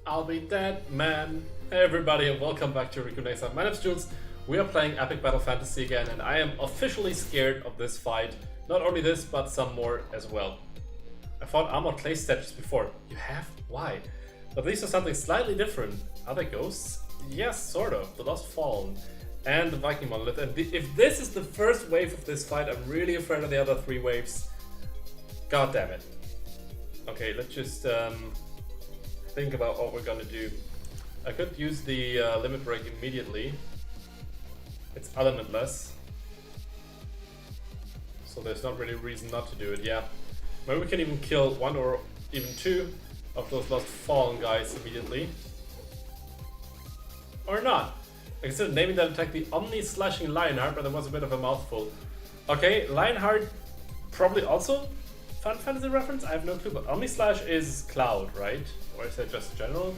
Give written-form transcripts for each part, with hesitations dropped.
I'll be dead, man. Hey everybody and welcome back to RikuNaceLand. My name's Jules. We are playing Epic Battle Fantasy again and I am officially scared of this fight. Not only this, but some more as well. I fought armored clay statues before. You have? Why? But these are something slightly different. Are they ghosts? Yes, sort of. The Lost Fallen and the Viking monolith. And if this is the first wave of this fight, I'm really afraid of the other three waves. God damn it. Okay, let's just think about what we're gonna do. I could use the limit break immediately. It's elementless, so there's not really a reason not to do it. Yeah, maybe we can even kill one or even two of those Lost Fallen guys immediately. Or not. I considered naming that attack the Omni Slashing Lionheart, but that was a bit of a mouthful. Okay, Lionheart probably also Final Fantasy reference? I have no clue, but Omni Slash is Cloud, right? Or is that just a general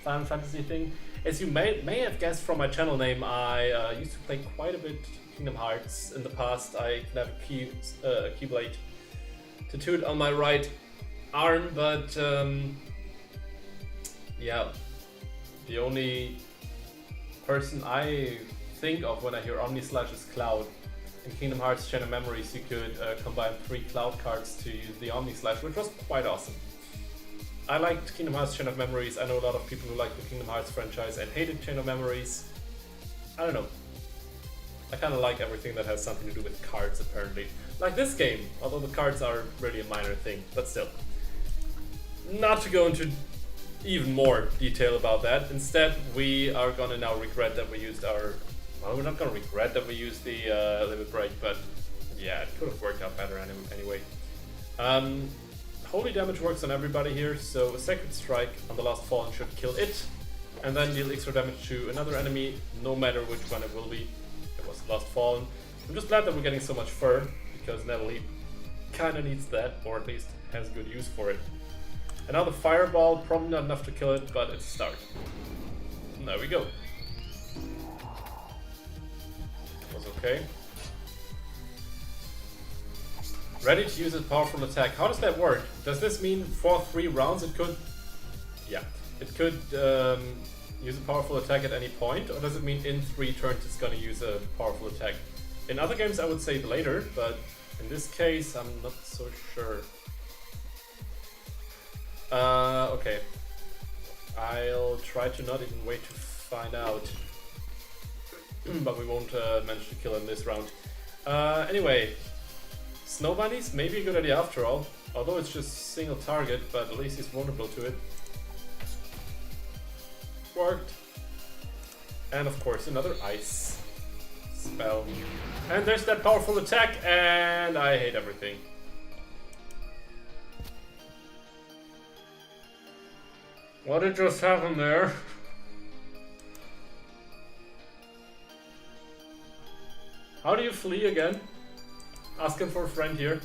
Final Fantasy thing? As you may have guessed from my channel name, I used to play quite a bit Kingdom Hearts in the past. I can have a Keyblade tattooed on my right arm, but yeah, the only person I think of when I hear Omni Slash is Cloud. In Kingdom Hearts Chain of Memories, you could combine 3 Cloud cards to use the Omni Slash, which was quite awesome. I liked Kingdom Hearts Chain of Memories. I know a lot of people who like the Kingdom Hearts franchise and hated Chain of Memories. I don't know. I kind of like everything that has something to do with cards, apparently. Like this game, although the cards are really a minor thing, but still. Not to go into even more detail about that. Instead, we are gonna now regret that we used our... Well, we're not gonna regret that we used the limit break, but yeah, it could have worked out better anyway. Holy damage works on everybody here, so a Sacred Strike on the Lost Fallen should kill it, and then deal extra damage to another enemy, no matter which one it will be. It was Lost Fallen. I'm just glad that we're getting so much fur, because Natalie kinda needs that, or at least has good use for it. And now the Fireball, probably not enough to kill it, but it's a start. And there we go. Was okay. Ready to use a powerful attack. How does that work? Does this mean for 3 rounds it could... Yeah, it could use a powerful attack at any point, or does it mean in 3 turns it's gonna use a powerful attack? In other games I would say later, but in this case I'm not so sure. Okay. I'll try to not even wait to find out. But we won't manage to kill him this round. Anyway. Snow bunnies? Maybe a good idea after all. Although it's just single target, but at least he's vulnerable to it. Worked. And of course another ice spell. And there's that powerful attack, and I hate everything. What did just happen there? How do you flee again? Asking for a friend here.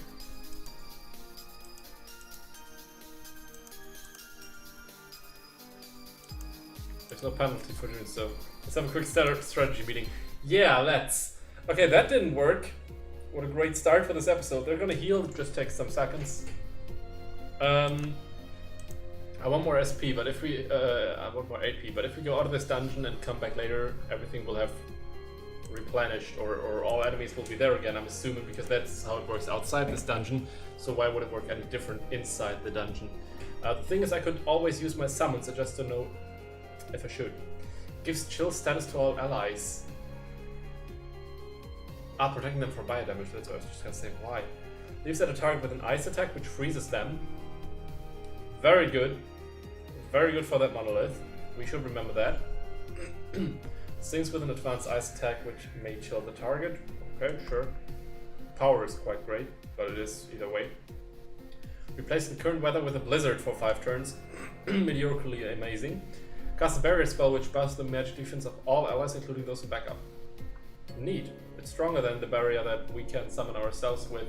There's no penalty for doing so. Let's have a quick strategy meeting. Yeah, let's. Okay, that didn't work. What a great start for this episode. They're gonna heal, it just takes some seconds. I want more SP, but if we I want more AP, but if we go out of this dungeon and come back later, everything will have replenished, or all enemies will be there again, I'm assuming, because that's how it works outside this dungeon, so why would it work any different inside the dungeon? The thing is, I could always use my summons, I just don't know if I should. Gives chill status to all allies. Protecting them from bio damage, that's what I was just gonna say, why? Leaves at a target with an ice attack, which freezes them. Very good. Very good for that monolith. We should remember that. Stings with an advanced ice attack, which may chill the target. Okay, sure. Power is quite great, but it is either way. Replace the current weather with a blizzard for 5 turns. Mediocrely amazing. Cast a barrier spell, which buffs the magic defense of all allies, including those who back up. Neat. It's stronger than the barrier that we can summon ourselves with.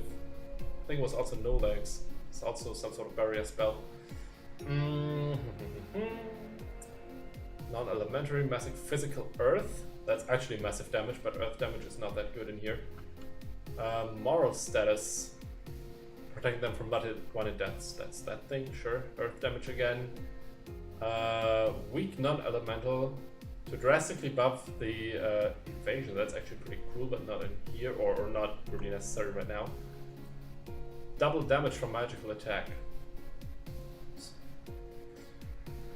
I think it was also no legs. It's also some sort of barrier spell. Non-elementary, massive physical earth. That's actually massive damage, but earth damage is not that good in here. Moral status. Protecting them from one-hit deaths. That's that thing, sure. Earth damage again. Weak non-elemental to drastically buff the evasion. That's actually pretty cool, but not in here, or not really necessary right now. Double damage from magical attack.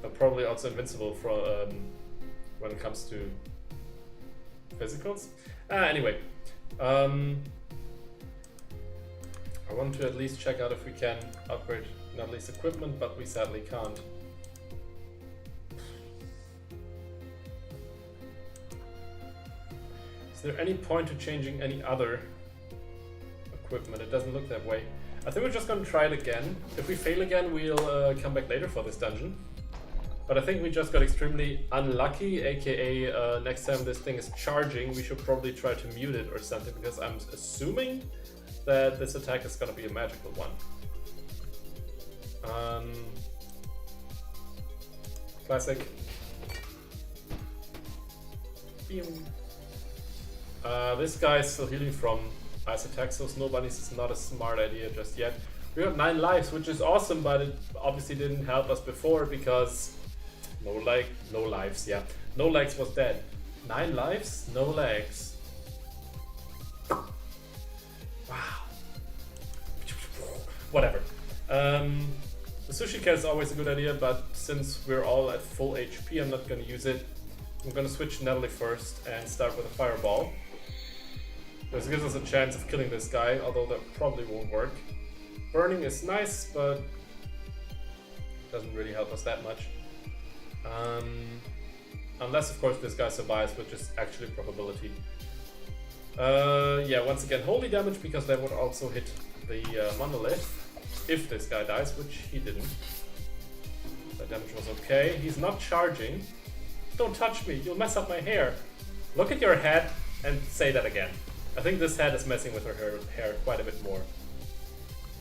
But probably also invincible from when it comes to physicals. Anyway, I want to at least check out if we can upgrade Natalie's equipment, but we sadly can't. Is there any point to changing any other equipment? It doesn't look that way. I think we're just gonna try it again. If we fail again, we'll come back later for this dungeon. But I think we just got extremely unlucky, aka next time this thing is charging, we should probably try to mute it or something, because I'm assuming that this attack is gonna be a magical one. Classic. This guy is still healing from ice attacks, so snow bunnies is not a smart idea just yet. We got 9 lives, which is awesome, but it obviously didn't help us before because no lives, yeah. No legs was dead. 9 lives, no legs. Wow. Whatever. The sushi cat is always a good idea, but since we're all at full HP, I'm not gonna use it. I'm gonna switch Natalie first and start with a fireball. This gives us a chance of killing this guy, although that probably won't work. Burning is nice, but doesn't really help us that much. Unless, of course, this guy survives, which is actually a probability. Yeah, once again, holy damage, because that would also hit the monolith if this guy dies, which he didn't. That damage was okay. He's not charging. Don't touch me, you'll mess up my hair. Look at your head and say that again. I think this head is messing with her hair quite a bit more.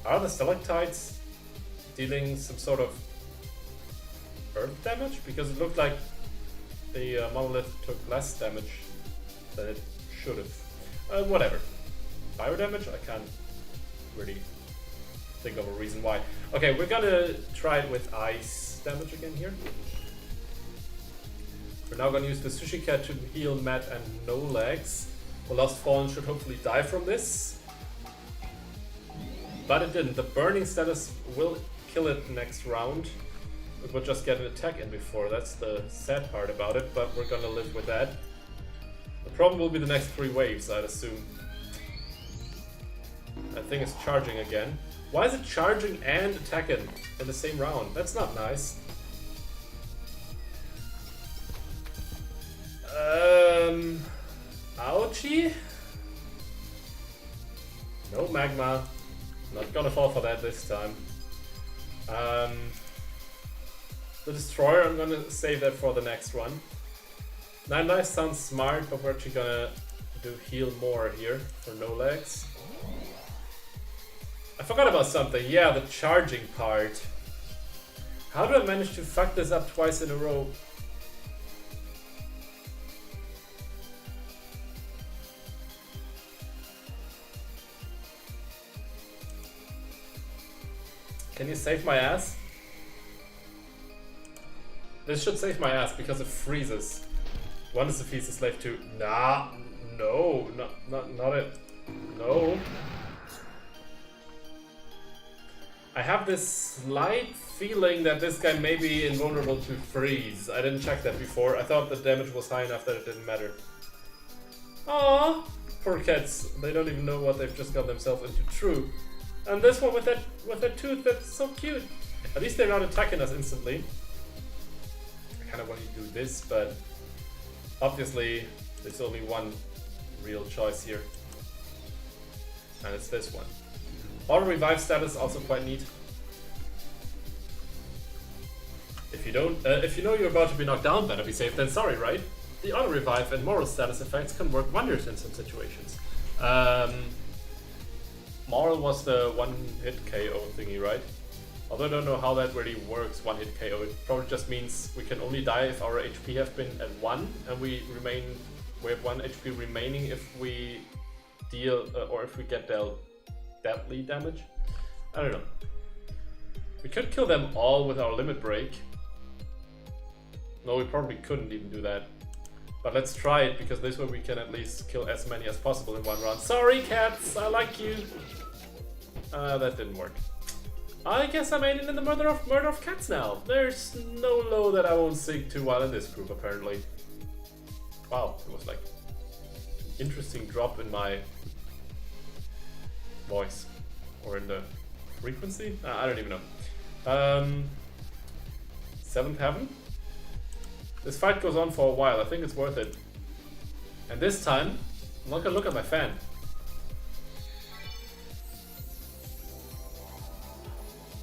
Are the stalactites dealing some sort of earth damage? Because it looked like the monolith took less damage than it should have. Whatever. Fire damage? I can't really think of a reason why. Okay, we're gonna try it with ice damage again here. We're now gonna use the sushi cat to heal Matt and No Legs. The Lost Fallen should hopefully die from this. But it didn't. The burning status will kill it next round. It will just get an attack in before. That's the sad part about it, but we're gonna live with that. The problem will be the next 3 waves, I'd assume. That thing is charging again. Why is it charging and attacking in the same round? That's not nice. Ouchie? No magma. Not gonna fall for that this time. The destroyer, I'm gonna save that for the next one. 9 lives sounds smart, but we're actually gonna do heal more here for No Legs. I forgot about something. Yeah, the charging part. How do I manage to fuck this up twice in a row? Can you save my ass? This should save my ass because it freezes. One is defeats the slave too. Nah, no, not it. No. I have this slight feeling that this guy may be invulnerable to freeze. I didn't check that before. I thought the damage was high enough that it didn't matter. Aww, poor cats. They don't even know what they've just got themselves into. True. And this one with that tooth, that's so cute. At least they're not attacking us instantly. I kind of want to do this, but obviously there's only one real choice here, and it's this one. Auto revive status also quite neat. If you know you're about to be knocked down, better be safe than sorry, right? The auto revive and moral status effects can work wonders in some situations. Moral was the one-hit KO thingy, right? Although I don't know how that really works, one-hit KO. It probably just means we can only die if our HP have been at 1, and we have 1 HP remaining if we deal, or if we get dealt deadly damage. I don't know. We could kill them all with our limit break. No, we probably couldn't even do that. But let's try it, because this way we can at least kill as many as possible in one round. Sorry, cats, I like you. That didn't work. I guess I made it in the murder of cats now. There's no low that I won't sink to while in this group, apparently. Wow, it was like an interesting drop in my voice. Or in the frequency? I don't even know. 7th Heaven? This fight goes on for a while, I think it's worth it. And this time, I'm not gonna look at my fan.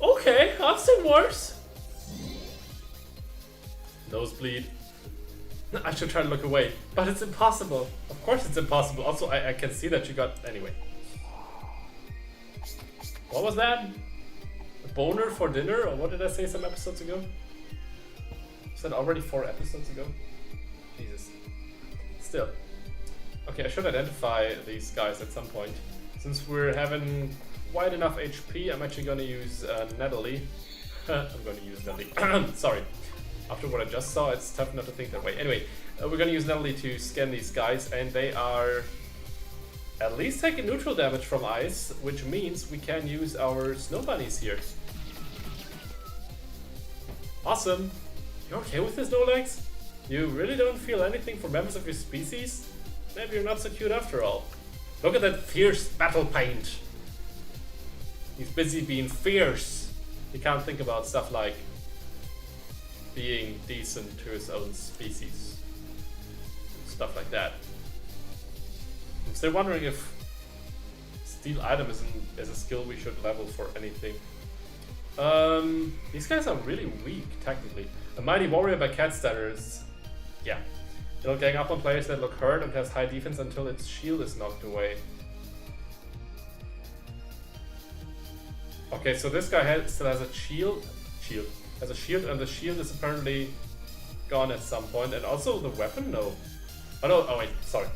Okay, I've seen worse. Nosebleed. I should try to look away, but it's impossible. Of course it's impossible. Also, I can see that you got... Anyway. What was that? A boner for dinner? Or what did I say some episodes ago? Was that already 4 episodes ago? Jesus. Still. Okay, I should identify these guys at some point. Since we're having quite enough HP, I'm actually going to use Natalie. I'm going to use Natalie. Sorry. After what I just saw, it's tough not to think that way. Anyway, we're going to use Natalie to scan these guys, and they are at least taking neutral damage from ice, which means we can use our snow bunnies here. Awesome! You okay with this, no legs? You really don't feel anything for members of your species? Maybe you're not so cute after all. Look at that fierce battle paint! He's busy being fierce. He can't think about stuff like being decent to his own species. Stuff like that. I'm still wondering if steal item is a skill we should level for anything. These guys are really weak, technically. A Mighty Warrior by cat standards. Yeah. It'll gang up on players that look hurt and has high defense until its shield is knocked away. Okay, so this guy still has a shield. Has a shield, and the shield is apparently gone at some point. And also the weapon? No. Oh no, oh wait, sorry.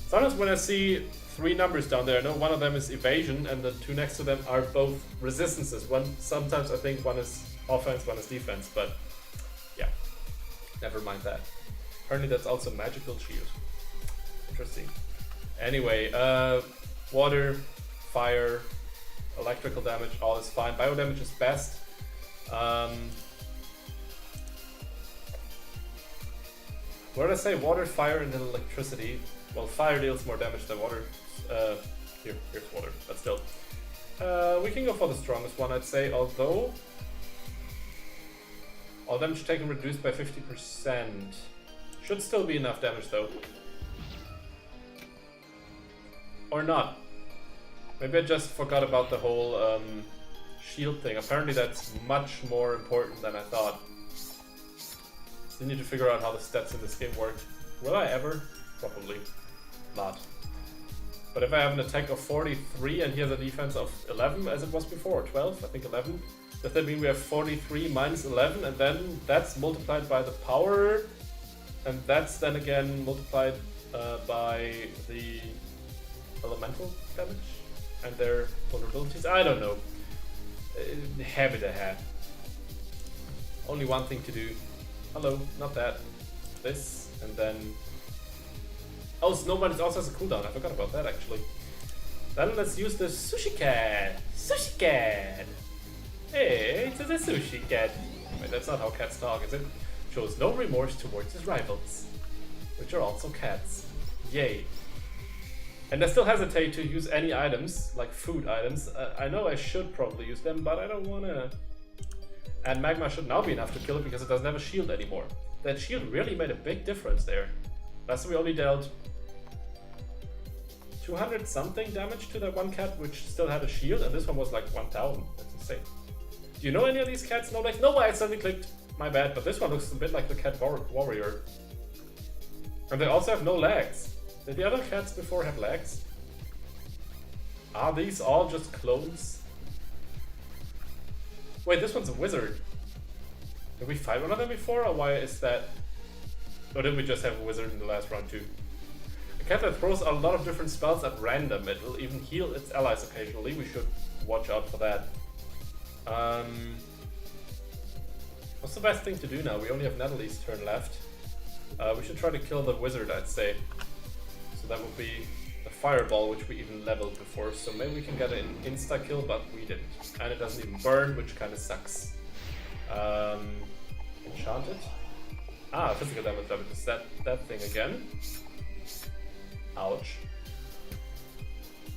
Sometimes when I see 3 numbers down there, I know one of them is evasion, and the 2 next to them are both resistances. Sometimes I think one is offense, one is defense, but yeah, never mind that. Apparently that's also magical shield. Interesting. Anyway, water, fire, electrical damage, all is fine. Bio damage is best. What did I say? Water, fire, and then electricity. Well, fire deals more damage than water. Here's water, but still. We can go for the strongest one, I'd say, although all damage taken reduced by 50%. Should still be enough damage though. Or not. Maybe I just forgot about the whole shield thing. Apparently that's much more important than I thought. Still need to figure out how the stats in this game work. Will I ever? Probably not. But if I have an attack of 43 and he has a defense of 11 as it was before, or 12, I think 11, does that mean we have 43 minus 11, and then that's multiplied by the power, and that's then again multiplied by the elemental damage and their vulnerabilities? I don't know. Habit I have. Only one thing to do. Hello, not that. This, and then... Oh, Snowbunny also has a cooldown. I forgot about that, actually. Then let's use the Sushi Cat. Sushi Cat! Hey, it's a Sushi Cat. Wait, that's not how cats talk, is it? Shows no remorse towards his rivals, which are also cats. Yay. And I still hesitate to use any items, like food items. I know I should probably use them, but I don't wanna... And Magma should now be enough to kill it because it doesn't have a shield anymore. That shield really made a big difference there. Last time we only dealt 200 something damage to that one cat, which still had a shield, and this one was like 1000. That's insane. Do you know any of these cats? No, like, no, I suddenly clicked. My bad, but this one looks a bit like the cat warrior. And they also have no legs. Did the other cats before have legs? Are these all just clones? Wait, this one's a wizard. Did we fight one of them before, or why is that? Or did we just have a wizard in the last round too? A cat that throws a lot of different spells at random. It will even heal its allies occasionally. We should watch out for that. What's the best thing to do now? We only have Natalie's turn left. We should try to kill the wizard, I'd say. So that would be a fireball, which we even leveled before. So maybe we can get an insta-kill, but we didn't. And it doesn't even burn, which kind of sucks. Enchanted? Ah, physical damage. Is that thing again? Ouch.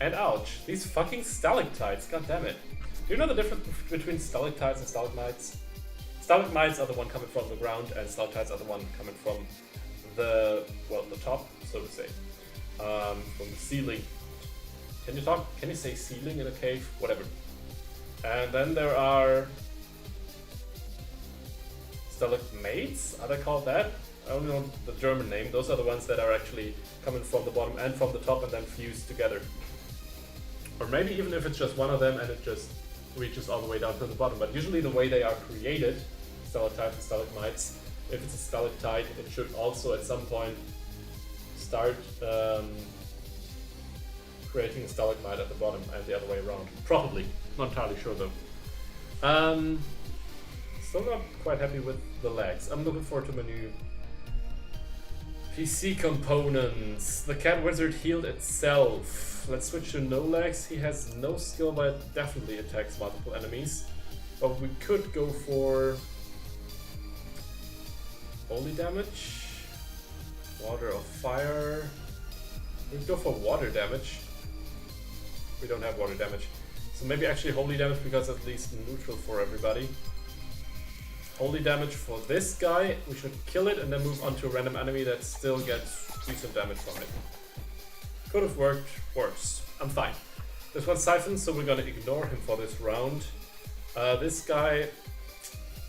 And ouch. These fucking stalactites, god damn it. Do you know the difference between stalactites and stalagmites? Stalagmites are the one coming from the ground, and stalactites are the one coming from the top, so to say. From the ceiling. Can you say ceiling in a cave? Whatever. And then there are stalagmates? Are they called that? I don't know the German name. Those are the ones that are actually coming from the bottom and from the top and then fused together. Or maybe even if it's just one of them and it just reaches all the way down to the bottom. But usually the way they are created, stalactites and stalagmites, if it's a stalactite, it should also at some point start creating a stalagmite at the bottom and the other way around. Probably. Not entirely sure though. Still not quite happy with the legs. I'm looking forward to my new PC components. The cat wizard healed itself. Let's switch to no legs. He has no skill but definitely attacks multiple enemies. But we could go for holy damage, water of fire. We'd go for water damage. We don't have water damage. So maybe actually holy damage because at least neutral for everybody. Holy damage for this guy. We should kill it and then move on to a random enemy that still gets decent damage from it. Could have worked worse. I'm fine. This one's siphoned, so we're gonna ignore him for this round. This guy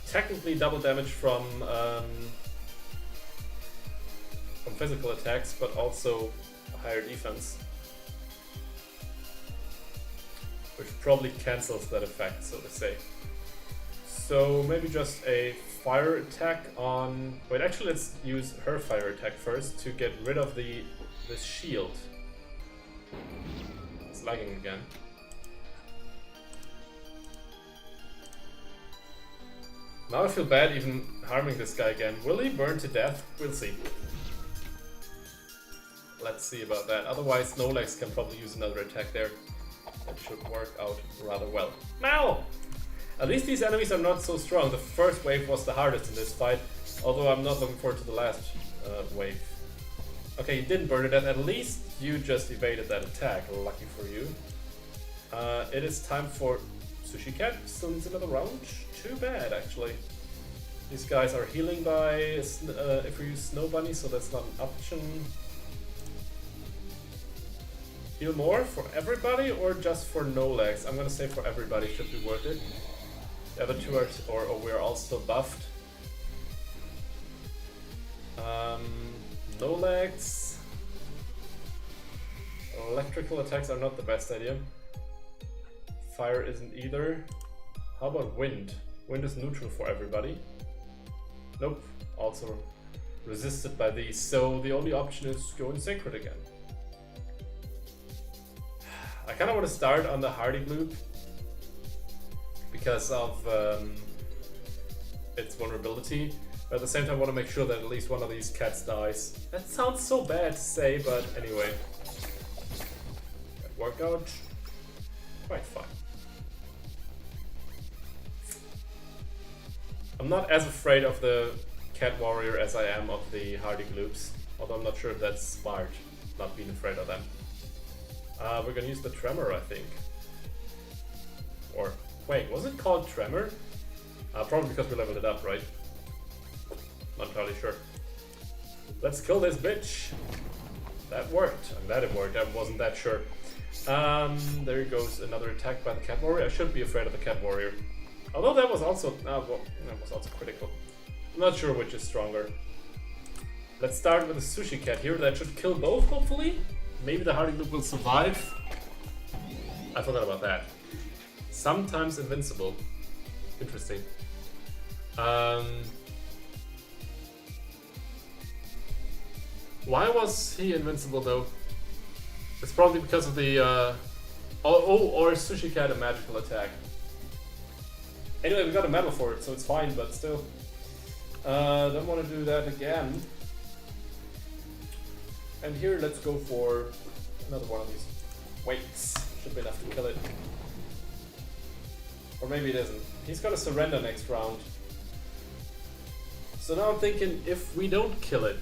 technically double damage from physical attacks, but also a higher defense, which probably cancels that effect, so to say. So maybe just a fire attack on... Wait, actually let's use her fire attack first to get rid of this shield. It's lagging again. Now I feel bad even harming this guy again. Will he burn to death? We'll see. Let's see about that. Otherwise, No Legs can probably use another attack there. That should work out rather well. Now! At least these enemies are not so strong. The first wave was the hardest in this fight, although I'm not looking forward to the last wave. Okay, you didn't burn to death. At least you just evaded that attack. Lucky for you. It is time for Sushi Cat. Still needs another round. Too bad, actually. These guys are healing by if we use Snow Bunny, so that's not an option. Heal more for everybody or just for No Legs? I'm gonna say for everybody, should be worth it. The other two are, or we're all still buffed. No Legs. Electrical attacks are not the best idea. Fire isn't either. How about wind? Wind is neutral for everybody. Nope, also resisted by these. So the only option is going sacred again. I kind of want to start on the Hardy Gloop because of its vulnerability, but at the same time I want to make sure that at least one of these cats dies. That sounds so bad to say, but anyway. That worked out quite fine. I'm not as afraid of the cat warrior as I am of the Hardy Gloops, although I'm not sure if that's smart, not being afraid of them. We're gonna use the Tremor, I think. Or, wait, was it called Tremor? Probably because we leveled it up, right? Not entirely sure. Let's kill this bitch! That worked. I'm glad it worked, I wasn't that sure. There goes another attack by the Cat Warrior. I shouldn't be afraid of the Cat Warrior. Although that was also, well, that was also critical. I'm not sure which is stronger. Let's start with the Sushi Cat here. That should kill both, hopefully. Maybe the Hardy Gloop will survive. I forgot about that. Sometimes invincible. Interesting. Why was he invincible though? It's probably because of the or Sushi Cat a magical attack. Anyway, we got a medal for it, so it's fine, but still. Don't want to do that again. And here, let's go for another one of these weights. Should be enough to kill it. Or maybe it isn't. He's gonna surrender next round. So now I'm thinking, if we don't kill it...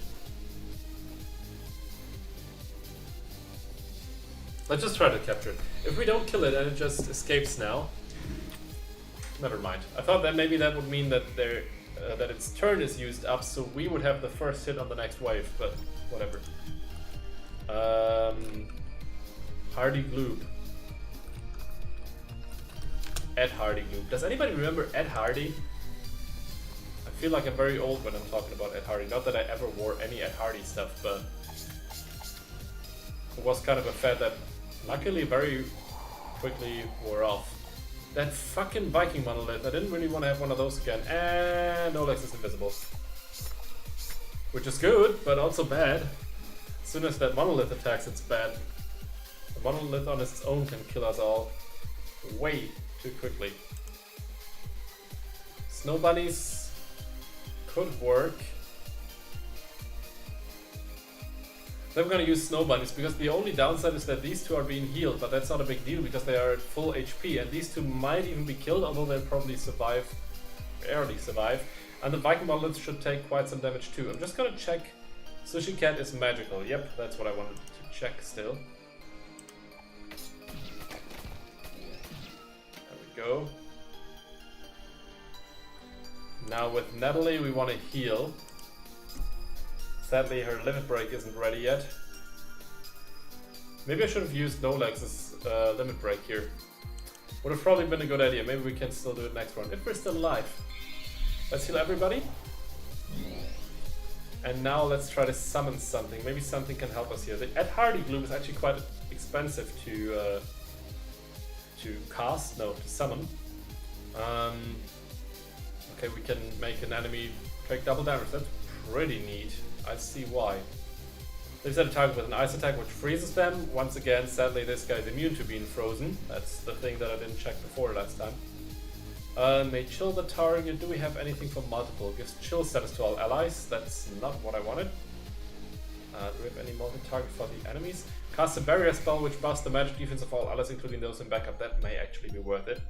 Let's just try to capture it. If we don't kill it and it just escapes now... Never mind. I thought that maybe that would mean that that its turn is used up, so we would have the first hit on the next wave, but whatever. Hardy Gloob. Ed Hardy Gloob. Does anybody remember Ed Hardy? I feel like I'm very old when I'm talking about Ed Hardy. Not that I ever wore any Ed Hardy stuff, but it was kind of a fad that luckily very quickly wore off. That fucking Viking monolith, I didn't really want to have one of those again. And Olex is invisible. Which is good, but also bad. As soon as that monolith attacks, it's bad. The monolith on its own can kill us all way too quickly. Snow bunnies could work. Then we're gonna use snow bunnies because the only downside is that these two are being healed, but that's not a big deal because they are at full HP, and these two might even be killed, although they'll probably survive, barely survive. And the Viking monoliths should take quite some damage too. I'm just gonna check. Sushi Cat is magical. Yep, that's what I wanted to check still. There we go. Now with Natalie we want to heal. Sadly her limit break isn't ready yet. Maybe I should have used Nolex's limit break here. Would have probably been a good idea. Maybe we can still do it next round if we're still alive. Let's heal everybody. And now let's try to summon something. Maybe something can help us here. The Ed Hardy Gloom is actually quite expensive to cast. No, to summon. Okay, we can make an enemy take double damage. That's pretty neat. I see why. They set a target with an ice attack which freezes them. Once again, sadly this guy's immune to being frozen. That's the thing that I didn't check before last time. May chill the target. Do we have anything for multiple? Gives chill status to all allies. That's not what I wanted. Do we have any multi-target for the enemies? Cast a barrier spell which buffs the magic defense of all allies, including those in backup. That may actually be worth it.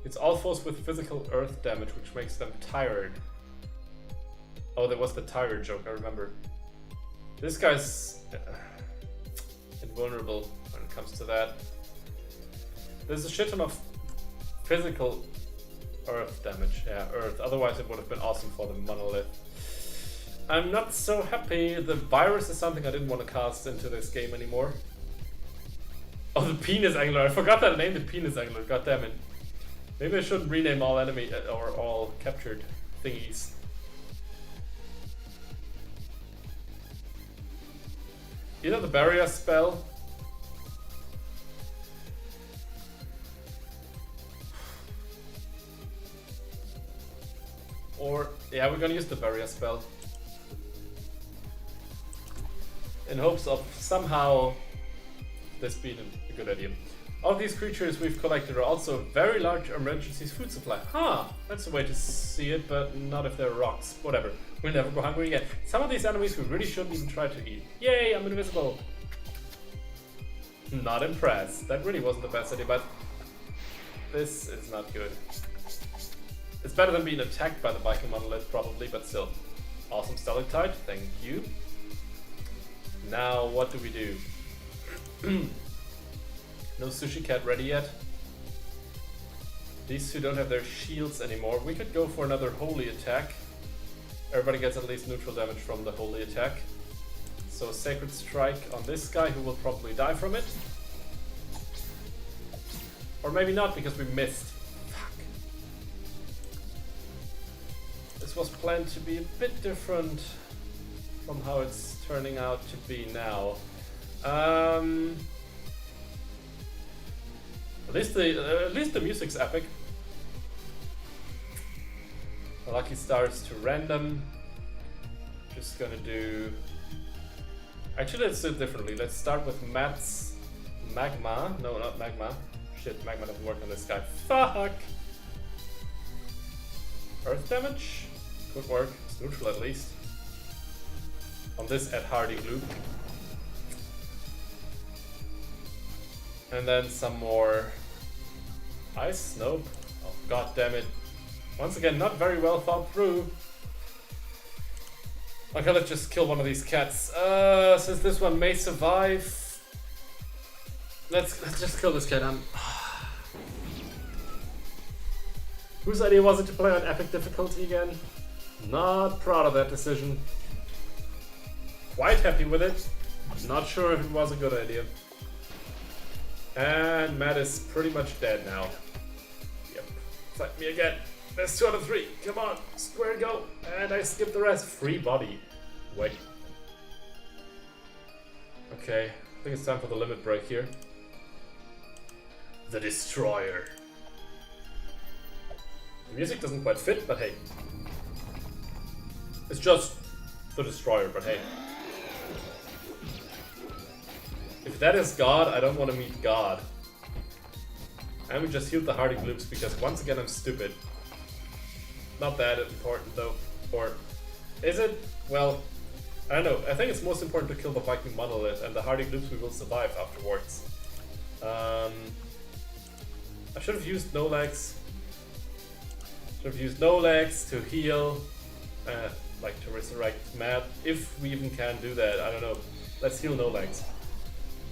It's all foes with physical earth damage, which makes them tired. Oh, there was the tired joke, I remember. This guy's invulnerable when it comes to that. There's a shit ton of physical earth damage. Yeah, earth. Otherwise it would have been awesome for the monolith. I'm not so happy. The virus is something I didn't want to cast into this game anymore. Oh, the penis angler. I forgot that name, the penis angler. God damn it. Maybe I shouldn't rename all enemy or all captured thingies. Either the barrier spell. Or, yeah, we're gonna use the barrier spell. In hopes of somehow this being a good idea. All these creatures we've collected are also very large emergency food supply. Huh, that's a way to see it, but not if they're rocks. Whatever, we'll never go hungry again. Some of these enemies we really shouldn't even try to eat. Yay, I'm invisible. Not impressed. That really wasn't the best idea, but this is not good. It's better than being attacked by the Viking monolith, probably, but still. Awesome stalactite, thank you. Now, what do we do? No Sushi Cat ready yet. These two don't have their shields anymore. We could go for another holy attack. Everybody gets at least neutral damage from the holy attack. So Sacred Strike on this guy who will probably die from it. Or maybe not because we missed. Fuck. This was planned to be a bit different from how it's turning out to be now. At least the music's epic. Lucky stars to random. Just gonna do. Actually, let's do it differently. Let's start with Matt's magma. No, not magma. Shit, magma doesn't work on this guy. Fuck. Earth damage? Could work. It's neutral at least. On this at Hardy loop. And then some more ice? Nope. Oh, god damn it. Once again, not very well thought through. Okay, let's just kill one of these cats. Since this one may survive, let's just kill this cat. Whose idea was it to play on epic difficulty again? Not proud of that decision. Quite happy with it. Not sure if it was a good idea. And Matt is pretty much dead now. Yep. Fight me again. There's 2 out of 3. Come on. Square go. And I skip the rest. Free body. Wait. Okay. I think it's time for the limit break here. The Destroyer. The music doesn't quite fit, but hey. It's just the Destroyer, but hey. If that is God, I don't want to meet God. And we just healed the Hardy loops because once again I'm stupid. Not that important though. Or is it? Well, I don't know. I think it's most important to kill the Viking monolith, and the Hardy loops we will survive afterwards. I should have used no legs. Should have used no legs to heal, like to resurrect Matt, if we even can do that. I don't know. Let's heal no legs,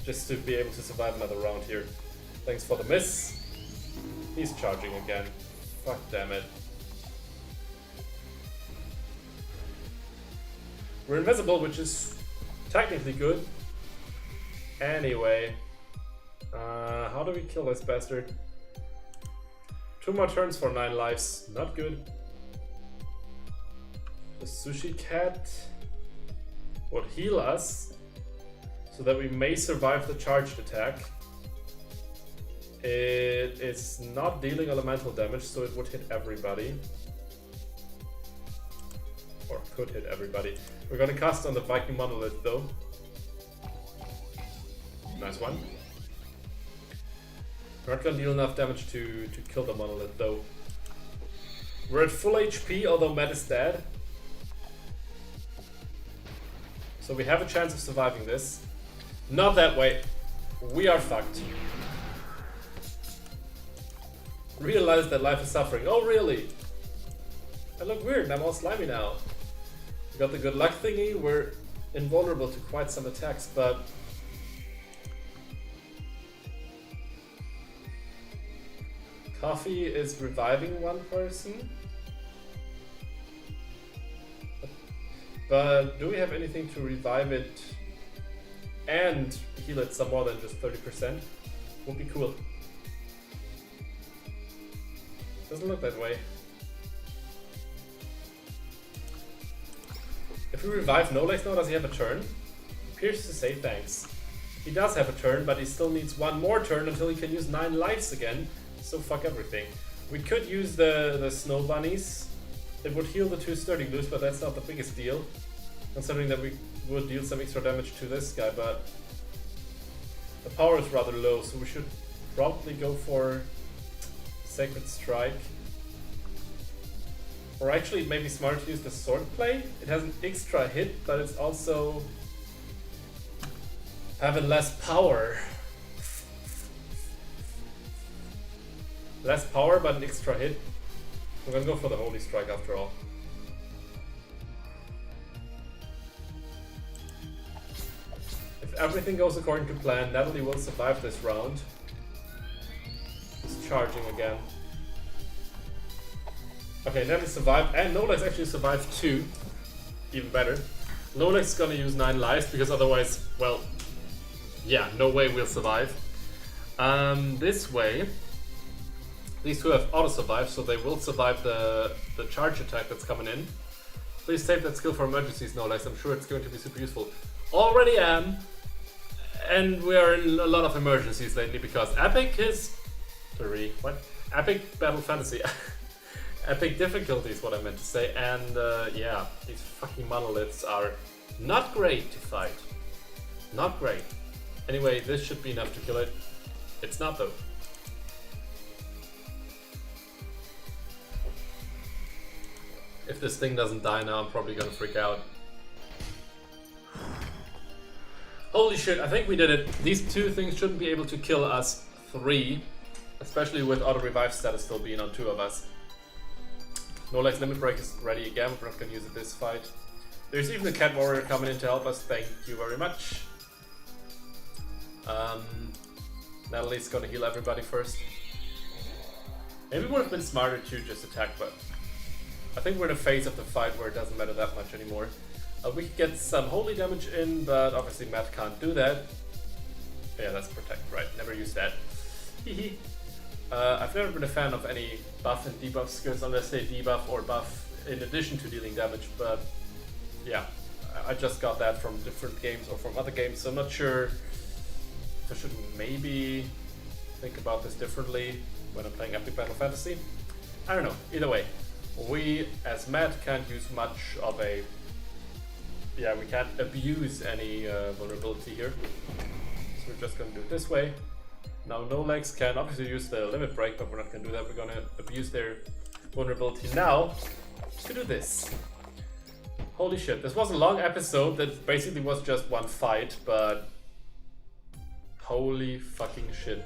just to be able to survive another round here. Thanks for the miss. He's charging again. Fuck damn it. We're invisible, which is technically good. Anyway, how do we kill this bastard? 2 more turns for 9 lives. Not good. The sushi cat would heal us so that we may survive the charged attack. It is not dealing elemental damage, so it would hit everybody. Or could hit everybody. We're gonna cast on the Viking monolith though. Nice one. We're not gonna deal enough damage to kill the monolith though. We're at full HP, although Matt is dead. So we have a chance of surviving this. Not that way. We are fucked. Realize that life is suffering. Oh really? I look weird and I'm all slimy now. We got the good luck thingy. We're invulnerable to quite some attacks, but Coffee is reviving one person. But do we have anything to revive it and heal it some more than just 30%? Would be cool. Doesn't look that way. If we revive Nolex now, does he have a turn? Appears to say thanks. He does have a turn, but he still needs 1 more turn until he can use 9 lives again. So fuck everything. We could use the snow bunnies. It would heal the 2 sturdy glues, but that's not the biggest deal. Considering that we would deal some extra damage to this guy, but the power is rather low, so we should probably go for Sacred Strike. Or actually, it may be smart to use the sword play. It has an extra hit, but it's also having less power. Less power, but an extra hit. We're gonna go for the Holy Strike after all. If everything goes according to plan, Natalie will survive this round. He's charging again. Okay, Natalie survived, and Nolex actually survived too. Even better. Nolex is gonna use 9 lives, because otherwise, well, yeah, no way we'll survive. This way, these 2 have auto-survived, so they will survive the charge attack that's coming in. Please save that skill for emergencies, Nolex. I'm sure it's going to be super useful. Already am, and we are in a lot of emergencies lately, because Epic History, what? Epic Battle Fantasy. Epic difficulty is what I meant to say, and yeah, these fucking monoliths are not great to fight. Not great. Anyway, this should be enough to kill it. It's not though. If this thing doesn't die now, I'm probably gonna freak out. Holy shit, I think we did it. These two things shouldn't be able to kill us 3. Especially with auto revive status still being on 2 of us. No Legs Limit Break is ready again, we're not gonna use it this fight. There's even a Cat Warrior coming in to help us, thank you very much. Natalie's gonna heal everybody first. Maybe it would have been smarter to just attack, but I think we're in a phase of the fight where it doesn't matter that much anymore. We could get some holy damage in, but obviously Matt can't do that. Yeah, that's protect, right, never use that. I've never been a fan of any buff and debuff skills unless they debuff or buff in addition to dealing damage, but yeah, I just got that from different games or from other games, so I'm not sure if I should maybe think about this differently when I'm playing Epic Battle Fantasy. I don't know, either way, we as Matt can't use much of a... Yeah, we can't abuse any vulnerability here, so we're just gonna do it this way. Now No Legs can obviously use the limit break, but we're not gonna do that. We're gonna abuse their vulnerability now to do this. Holy shit, this was a long episode that basically was just one fight, but holy fucking shit.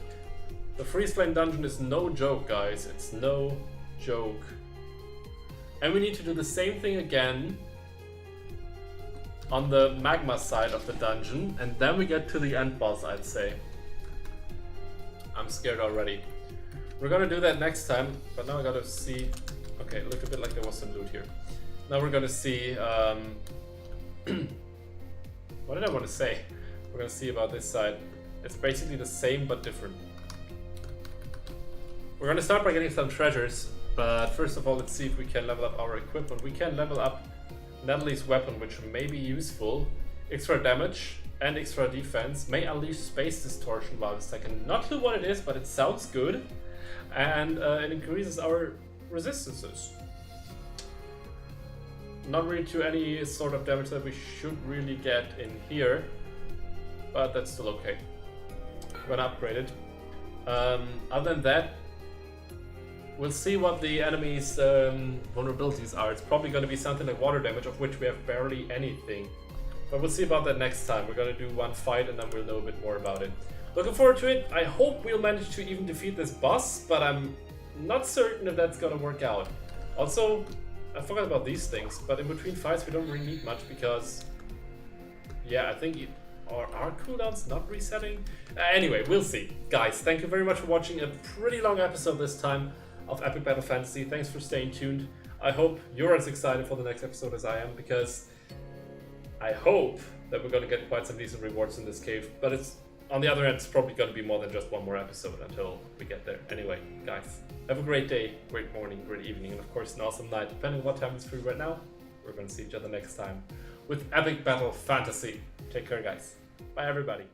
The Freeze Flame dungeon is no joke, guys. It's no joke. And we need to do the same thing again on the magma side of the dungeon, and then we get to the end boss, I'd say. I'm scared already. We're gonna do that next time, but now I gotta see... Okay, it looked a bit like there was some loot here. Now we're gonna see... What did I want to say? We're gonna see about this side. It's basically the same but different. We're gonna start by getting some treasures, but first of all, let's see if we can level up our equipment. We can level up Natalie's weapon, which may be useful. Extra damage and extra defense, may unleash space distortion while a second. Not sure what it is, but it sounds good. And it increases our resistances. Not really to any sort of damage that we should really get in here, but that's still okay. We're gonna upgrade it. Other than that, we'll see what the enemy's vulnerabilities are. It's probably gonna be something like water damage, of which we have barely anything. But we'll see about that next time. We're gonna do one fight and then we'll know a bit more about it. Looking forward to it. I hope we'll manage to even defeat this boss, but I'm not certain if that's gonna work out. Also, I forgot about these things, but in between fights we don't really need much because... Yeah, I think our cooldown's not resetting. Anyway, we'll see. Guys, thank you very much for watching a pretty long episode this time of Epic Battle Fantasy. Thanks for staying tuned. I hope you're as excited for the next episode as I am, because I hope that we're going to get quite some decent rewards in this cave, but it's on the other hand, it's probably going to be more than just one more episode until we get there. Anyway, guys, have a great day, great morning, great evening, and of course an awesome night. Depending on what time it's for you right now, we're going to see each other next time with Epic Battle Fantasy. Take care, guys. Bye, everybody.